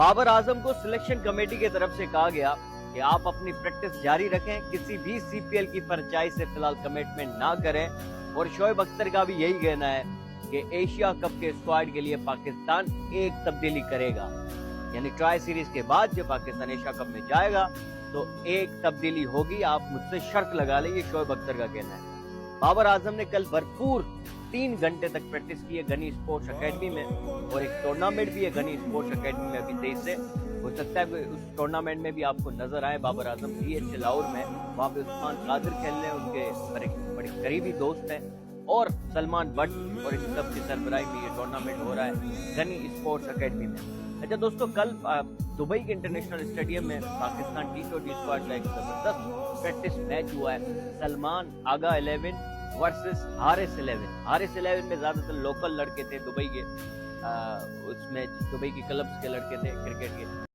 बाबर आजम को selection committee की तरफ से कहा गया कि आप अपनी प्रैक्टिस जारी रखें, किसी भी सीपीएल की फ्रेंचाइज से फिलहाल कमिटमेंट ना करें। और शोएब अख्तर का भी यही कहना है कि एशिया कप के स्क्वाड के लिए पाकिस्तान एक तब्दीली करेगा, यानी ट्राई सीरीज के बाद जब पाकिस्तान एशिया कप में जाएगा तो एक तब्दीली होगी, आप मुझसे शर्त लगा लें, ये शोएब अख्तर का कहना है। बाबर आजम ने कल भरपूर 3 घंटे तक प्रैक्टिस की है गनी स्पोर्ट्स एकेडमी में, और एक टूर्नामेंट भी है गनी स्पोर्ट्स एकेडमी में अभी 23 से। हो सकता है कि उस टूर्नामेंट में भी आपको नजर आए बाबर आजम DH लाहौर में, वहाँ पे उस्मान कादिर खेलने, उनके बड़े करीबी दोस्त हैं, और सलमान भट्ट और इन सब की सरबराही में ये टूर्नामेंट हो रहा है गनी स्पोर्ट्स एकेडमी में। अच्छा दोस्तों, कल दुबई के इंटरनेशनल स्टेडियम में पाकिस्तान T20 स्क्वाड का एक जबरदस्त प्रैक्टिस मैच हुआ है। सलमान आगा 11 वर्सेस हारिस 11। हारिस 11 में ज्यादातर लोकल लड़के थे दुबई के, उसमें दुबई की क्लब्स के लड़के थे क्रिकेट के।